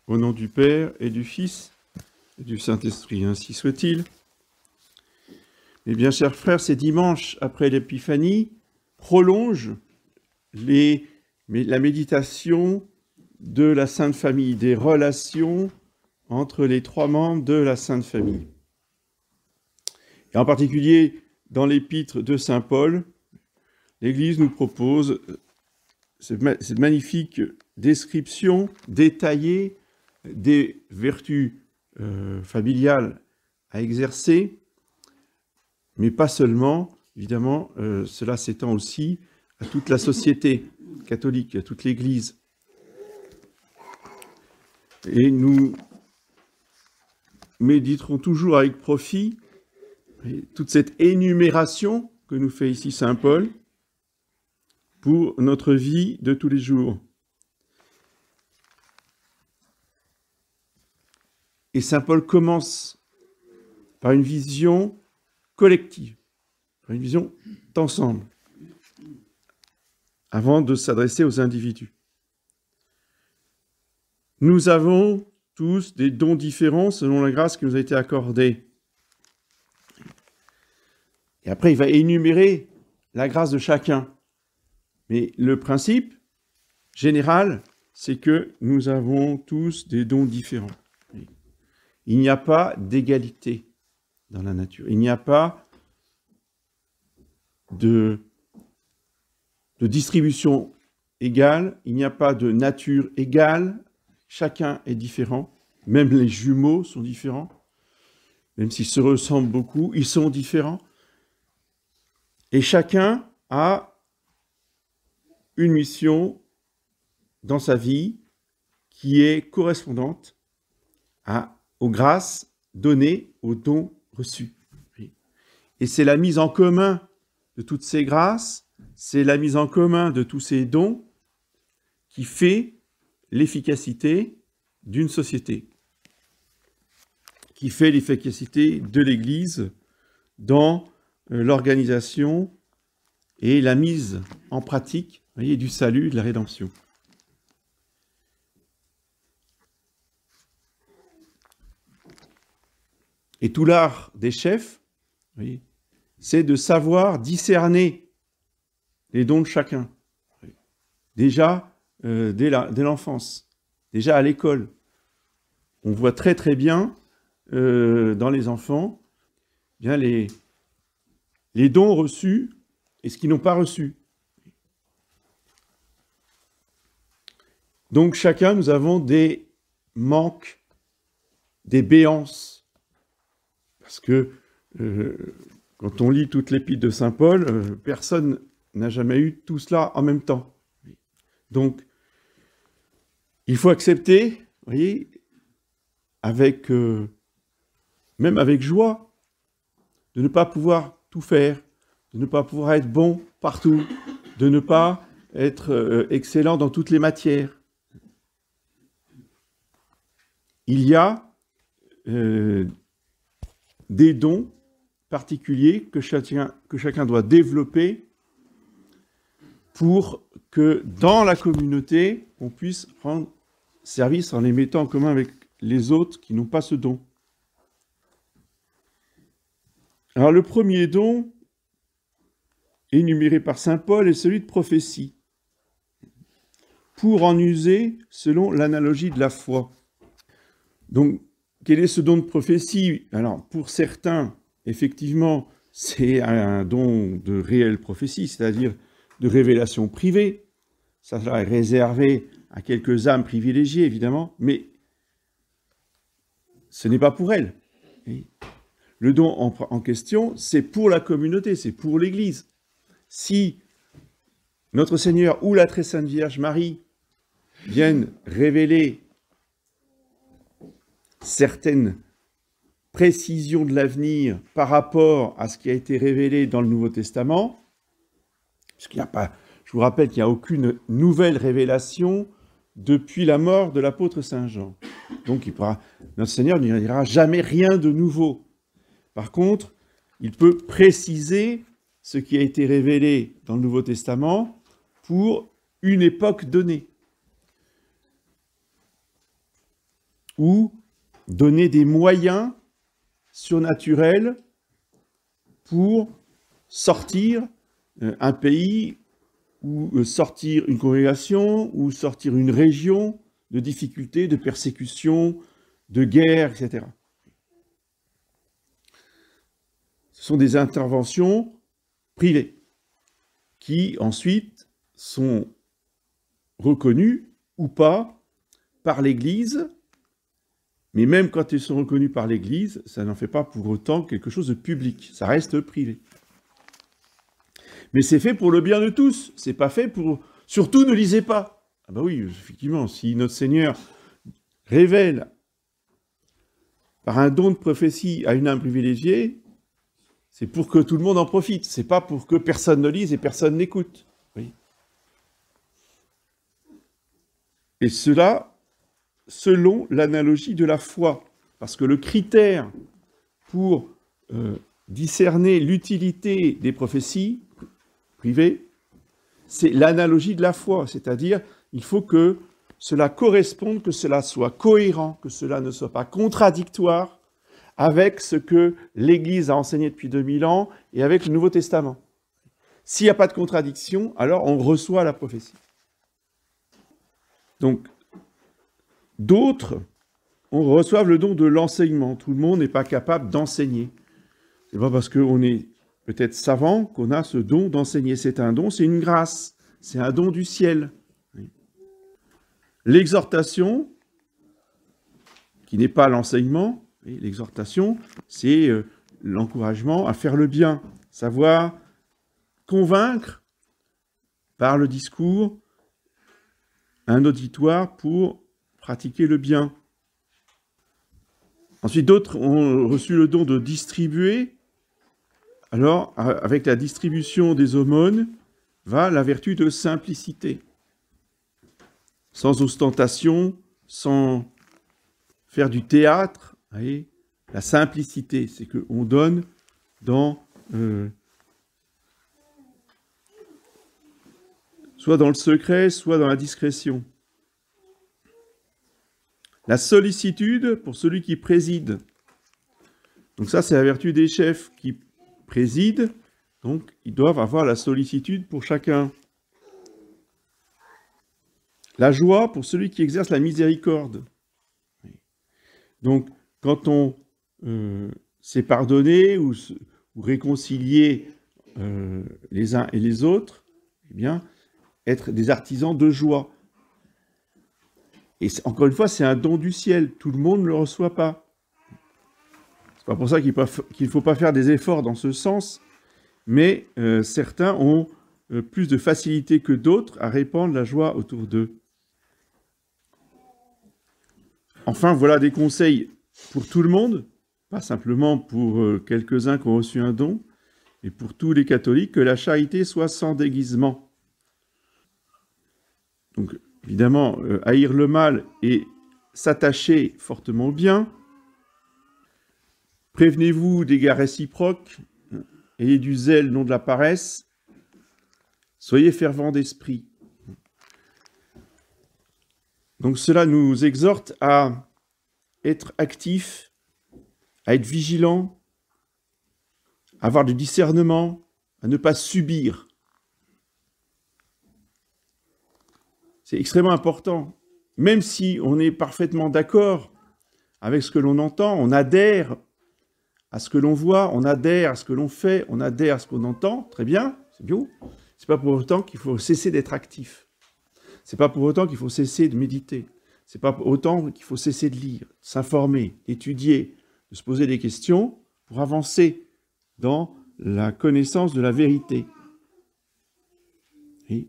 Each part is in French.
Au nom du Père et du Fils et du Saint-Esprit, ainsi soit-il. Eh bien, chers frères, ces dimanches après l'Épiphanie prolongent la méditation de la Sainte Famille, des relations entre les trois membres de la Sainte Famille. Et en particulier, dans l'épître de Saint Paul, l'Église nous propose cette magnifique description détaillée des vertus familiales à exercer, mais pas seulement, évidemment, cela s'étend aussi à toute la société catholique, à toute l'Église. Et nous méditerons toujours avec profit toute cette énumération que nous fait ici Saint Paul pour notre vie de tous les jours. Et Saint Paul commence par une vision collective, par une vision d'ensemble, avant de s'adresser aux individus. Nous avons tous des dons différents selon la grâce qui nous a été accordée. Et après, il va énumérer la grâce de chacun. Mais le principe général, c'est que nous avons tous des dons différents. Il n'y a pas d'égalité dans la nature. Il n'y a pas de distribution égale. Il n'y a pas de nature égale. Chacun est différent. Même les jumeaux sont différents. Même s'ils se ressemblent beaucoup, ils sont différents. Et chacun a une mission dans sa vie qui est correspondante aux grâces données, aux dons reçus. Et c'est la mise en commun de toutes ces grâces, c'est la mise en commun de tous ces dons qui fait l'efficacité d'une société, qui fait l'efficacité de l'Église dans l'organisation et la mise en pratique, du salut, de la rédemption. Et tout l'art des chefs, c'est de savoir discerner les dons de chacun. Déjà, dès l'enfance, déjà à l'école, on voit très très bien dans les enfants bien les dons reçus et ce qu'ils n'ont pas reçu. Donc chacun, nous avons des manques, des béances. Parce que quand on lit toute l'épître de Saint Paul, personne n'a jamais eu tout cela en même temps. Donc, il faut accepter, vous voyez, même avec joie, de ne pas pouvoir tout faire, de ne pas pouvoir être bon partout, de ne pas être excellent dans toutes les matières. Il y a des dons particuliers que chacun doit développer pour que dans la communauté, on puisse rendre service en les mettant en commun avec les autres qui n'ont pas ce don. Alors le premier don, énuméré par Saint Paul, est celui de prophétie, pour en user selon l'analogie de la foi. Donc, quel est ce don de prophétie? Alors, pour certains, effectivement, c'est un don de réelle prophétie, c'est-à-dire de révélation privée. Ça est réservé à quelques âmes privilégiées, évidemment, mais ce n'est pas pour elles. Le don en question, c'est pour la communauté, c'est pour l'Église. Si notre Seigneur ou la Très Sainte Vierge Marie viennent révéler certaines précisions de l'avenir par rapport à ce qui a été révélé dans le Nouveau Testament, parce qu'il n'y a pas, je vous rappelle qu'il n'y a aucune nouvelle révélation depuis la mort de l'apôtre Saint Jean. Donc notre Seigneur ne dira jamais rien de nouveau. Par contre, il peut préciser ce qui a été révélé dans le Nouveau Testament pour une époque donnée. ou donner des moyens surnaturels pour sortir un pays, ou sortir une congrégation, ou sortir une région de difficultés, de persécutions, de guerres, etc. Ce sont des interventions privées qui ensuite sont reconnues ou pas par l'Église, mais même quand elles sont reconnues par l'Église, ça n'en fait pas pour autant quelque chose de public, ça reste privé. Mais c'est fait pour le bien de tous, c'est pas fait pour... Surtout ne lisez pas. Ah bah oui, effectivement, si notre Seigneur révèle par un don de prophétie à une âme privilégiée, c'est pour que tout le monde en profite, c'est pas pour que personne ne lise et personne n'écoute. Oui. Et cela selon l'analogie de la foi, parce que le critère pour discerner l'utilité des prophéties privées, c'est l'analogie de la foi, c'est-à-dire il faut que cela corresponde, que cela soit cohérent, que cela ne soit pas contradictoire avec ce que l'Église a enseigné depuis 2000 ans et avec le Nouveau Testament. S'il n'y a pas de contradiction, alors on reçoit la prophétie. Donc, d'autres, on reçoit le don de l'enseignement. Tout le monde n'est pas capable d'enseigner. C'est pas parce qu'on est peut-être savant qu'on a ce don d'enseigner. C'est un don, c'est une grâce. C'est un don du ciel. L'exhortation, qui n'est pas l'enseignement, l'exhortation, c'est l'encouragement à faire le bien, savoir convaincre par le discours un auditoire pour pratiquer le bien. Ensuite, d'autres ont reçu le don de distribuer. Alors, avec la distribution des aumônes, va la vertu de simplicité. Sans ostentation, sans faire du théâtre. Voyez, la simplicité, c'est qu'on donne dans... soit dans le secret, soit dans la discrétion. La sollicitude pour celui qui préside. Donc ça, c'est la vertu des chefs qui président. Donc, ils doivent avoir la sollicitude pour chacun. La joie pour celui qui exerce la miséricorde. Donc, quand on s'est pardonné ou réconcilié les uns et les autres, eh bien, être des artisans de joie. Et encore une fois, c'est un don du ciel. Tout le monde ne le reçoit pas. C'est pas pour ça qu'il ne faut pas faire des efforts dans ce sens, mais certains ont plus de facilité que d'autres à répandre la joie autour d'eux. Enfin, voilà des conseils pour tout le monde, pas simplement pour quelques-uns qui ont reçu un don, mais pour tous les catholiques, que la charité soit sans déguisement. Donc, évidemment, haïr le mal et s'attacher fortement au bien. Prévenez-vous d'égards réciproques, ayez du zèle, non de la paresse. Soyez fervents d'esprit. Donc cela nous exhorte à être actifs, à être vigilants, à avoir du discernement, à ne pas subir. C'est extrêmement important. Même si on est parfaitement d'accord avec ce que l'on entend, on adhère à ce que l'on voit, on adhère à ce que l'on fait, on adhère à ce qu'on entend, très bien, c'est bien. C'est pas pour autant qu'il faut cesser d'être actif. C'est pas pour autant qu'il faut cesser de méditer. C'est pas pour autant qu'il faut cesser de lire, de s'informer, d'étudier, de se poser des questions pour avancer dans la connaissance de la vérité. Et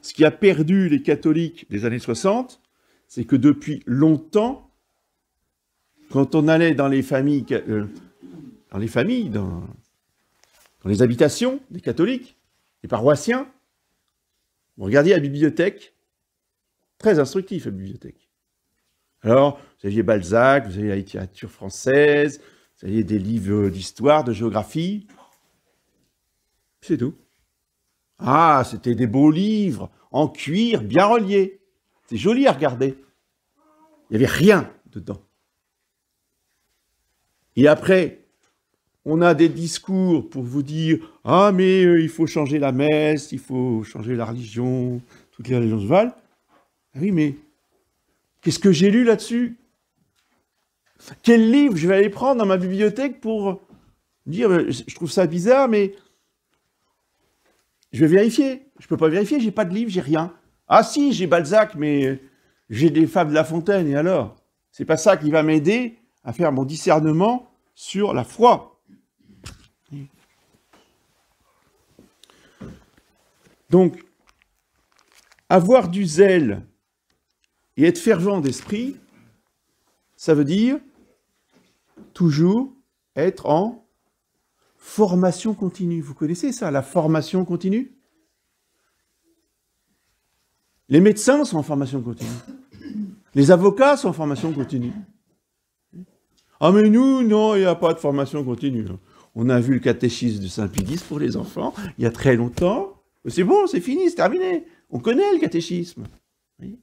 ce qui a perdu les catholiques des années 60, c'est que depuis longtemps, quand on allait dans les familles, dans les habitations des catholiques, des paroissiens, vous regardiez la bibliothèque, très instructif la bibliothèque. Alors, vous aviez Balzac, vous aviez la littérature française, vous aviez des livres d'histoire, de géographie, c'est tout. Ah, c'était des beaux livres, en cuir, bien reliés. C'est joli à regarder. Il n'y avait rien dedans. Et après, on a des discours pour vous dire « Ah, mais il faut changer la messe, il faut changer la religion, toutes les religions se valent. » Ah oui, mais qu'est-ce que j'ai lu là-dessus? Quel livre je vais aller prendre dans ma bibliothèque pour dire « Je trouve ça bizarre, mais je vais vérifier. » Je ne peux pas vérifier, j'ai pas de livre, j'ai rien. Ah si, j'ai Balzac, mais j'ai des fables de La Fontaine, et alors? C'est pas ça qui va m'aider à faire mon discernement sur la foi. Donc, avoir du zèle et être fervent d'esprit, ça veut dire toujours être en formation continue. Vous connaissez ça, la formation continue? Les médecins sont en formation continue. Les avocats sont en formation continue. Ah mais nous, non, il n'y a pas de formation continue. On a vu le catéchisme de Saint-Pédis pour les enfants, il y a très longtemps. C'est bon, c'est fini, c'est terminé. On connaît le catéchisme. Oui.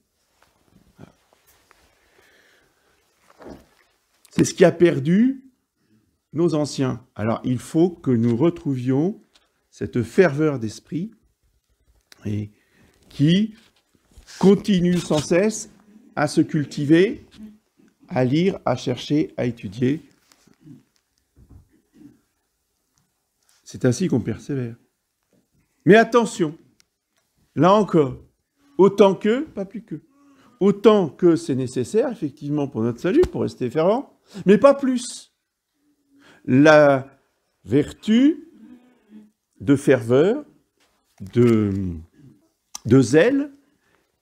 C'est ce qui a perdu nos anciens. Alors, il faut que nous retrouvions cette ferveur d'esprit et qui continue sans cesse à se cultiver, à lire, à chercher, à étudier. C'est ainsi qu'on persévère. Mais attention, là encore, autant que, pas plus que. Autant que c'est nécessaire, effectivement, pour notre salut, pour rester fervent, mais pas plus. La vertu de ferveur, de zèle,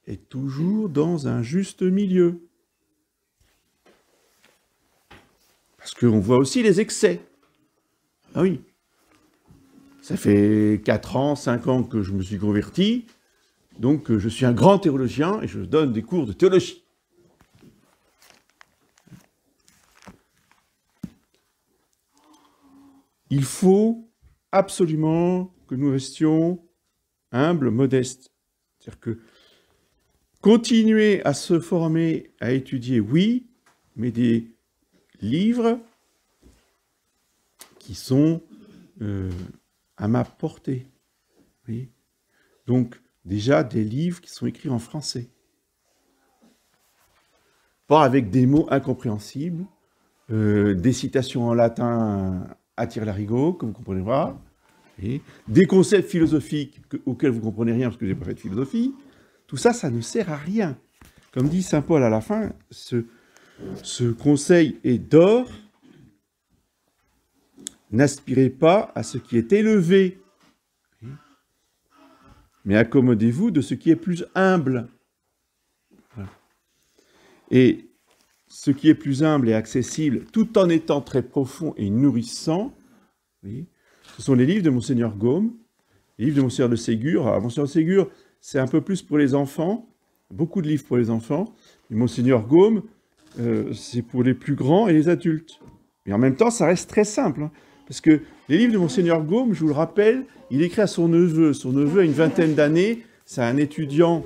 est toujours dans un juste milieu. Parce qu'on voit aussi les excès. Ah oui. Ça fait 4 ans, 5 ans que je me suis converti, donc je suis un grand théologien et je donne des cours de théologie. Il faut absolument que nous restions humbles, modestes. C'est-à-dire que continuer à se former, à étudier, oui, mais des livres qui sont à ma portée. Oui. Donc, déjà, des livres qui sont écrits en français. Pas avec des mots incompréhensibles, des citations en latin à tire-larigot, que vous ne comprenez pas, et des concepts philosophiques auxquels vous ne comprenez rien parce que vous n'avez pas fait de philosophie. Tout ça, ça ne sert à rien. Comme dit saint Paul à la fin, ce conseil est d'or. N'aspirez pas à ce qui est élevé, mais accommodez-vous de ce qui est plus humble. Voilà. Et ce qui est plus humble et accessible, tout en étant très profond et nourrissant, oui, ce sont les livres de Monseigneur Gaume, les livres de Monseigneur de Ségur. Alors, Monseigneur de Ségur, c'est un peu plus pour les enfants, beaucoup de livres pour les enfants. Et Monseigneur Gaume, c'est pour les plus grands et les adultes. Mais en même temps, ça reste très simple, hein. Parce que les livres de Monseigneur Gaume, je vous le rappelle, il écrit à son neveu. Son neveu a une vingtaine d'années, c'est un étudiant,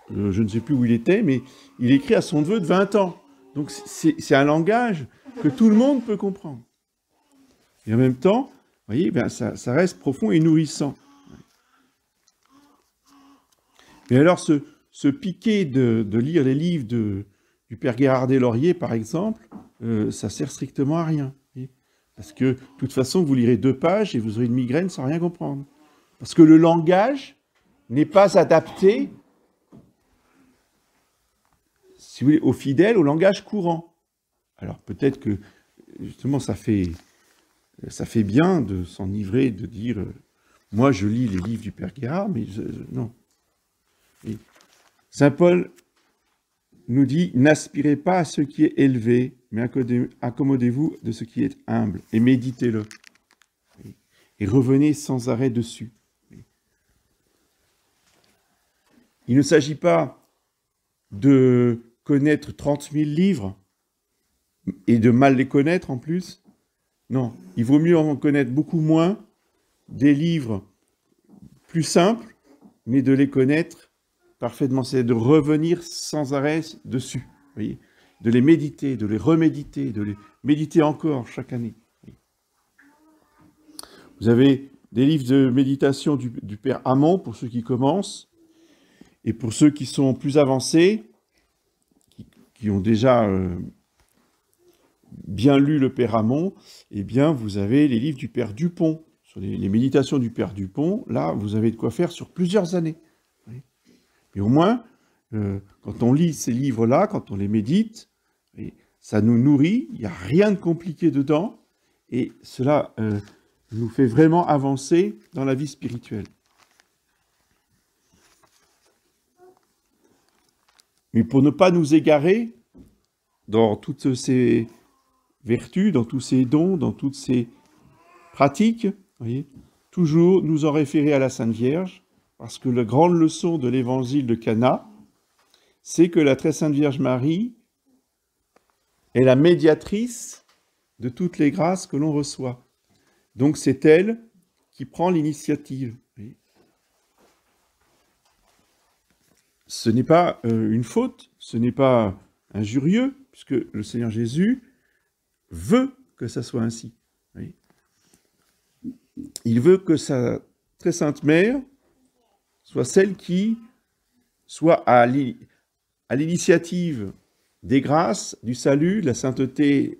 je ne sais plus où il était, mais il écrit à son neveu de 20 ans. Donc c'est un langage que tout le monde peut comprendre. Et en même temps, vous voyez, ben ça reste profond et nourrissant. Mais alors, ce piquer de lire les livres du Père Gérard Deslauriers, par exemple, ça sert strictement à rien. Parce que, de toute façon, vous lirez 2 pages et vous aurez une migraine sans rien comprendre. Parce que le langage n'est pas adapté, si vous voulez, aux fidèles, au langage courant. Alors peut-être que, justement, ça fait bien de s'enivrer, de dire moi je lis les livres du Père Gérard, mais non. Et saint Paul nous dit n'aspirez pas à ce qui est élevé, mais accommodez-vous de ce qui est humble et méditez-le. Et revenez sans arrêt dessus. Il ne s'agit pas de connaître 30 000 livres et de mal les connaître en plus. Non, il vaut mieux en connaître beaucoup moins, des livres plus simples, mais de les connaître parfaitement. C'est de revenir sans arrêt dessus. Voyez. de les méditer, de les reméditer, de les méditer encore chaque année. Vous avez des livres de méditation du Père Hamon pour ceux qui commencent, et pour ceux qui sont plus avancés, qui ont déjà bien lu le Père Hamon, eh bien, vous avez les livres du Père Dupont, sur les méditations du Père Dupont. Là, vous avez de quoi faire sur plusieurs années. Et au moins, quand on lit ces livres-là, quand on les médite, ça nous nourrit, il n'y a rien de compliqué dedans, et cela nous fait vraiment avancer dans la vie spirituelle. Mais pour ne pas nous égarer dans toutes ces vertus, dans tous ces dons, dans toutes ces pratiques, voyez, toujours nous en référer à la Sainte Vierge, parce que la grande leçon de l'évangile de Cana, c'est que la très sainte Vierge Marie est la médiatrice de toutes les grâces que l'on reçoit. Donc c'est elle qui prend l'initiative. Ce n'est pas une faute, ce n'est pas injurieux, puisque le Seigneur Jésus veut que ça soit ainsi. Il veut que sa très sainte mère soit celle qui soit à l'initiative des grâces, du salut, de la sainteté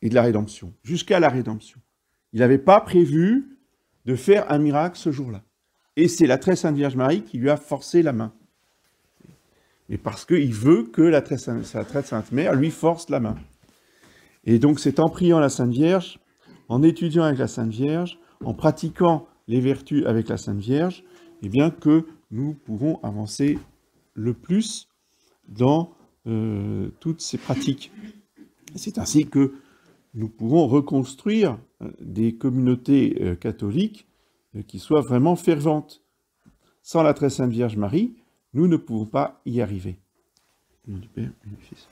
et de la rédemption, jusqu'à la rédemption. Il n'avait pas prévu de faire un miracle ce jour-là. Et c'est la très sainte Vierge Marie qui lui a forcé la main. Et parce qu'il veut que sa très sainte mère lui force la main. Et donc c'est en priant la Sainte Vierge, en étudiant avec la Sainte Vierge, en pratiquant les vertus avec la Sainte Vierge, eh bien que nous pourrons avancer le plus dans toutes ces pratiques. C'est ainsi que nous pourrons reconstruire des communautés catholiques qui soient vraiment ferventes. Sans la très sainte Vierge Marie, nous ne pouvons pas y arriver. Au nom du Père et du Fils.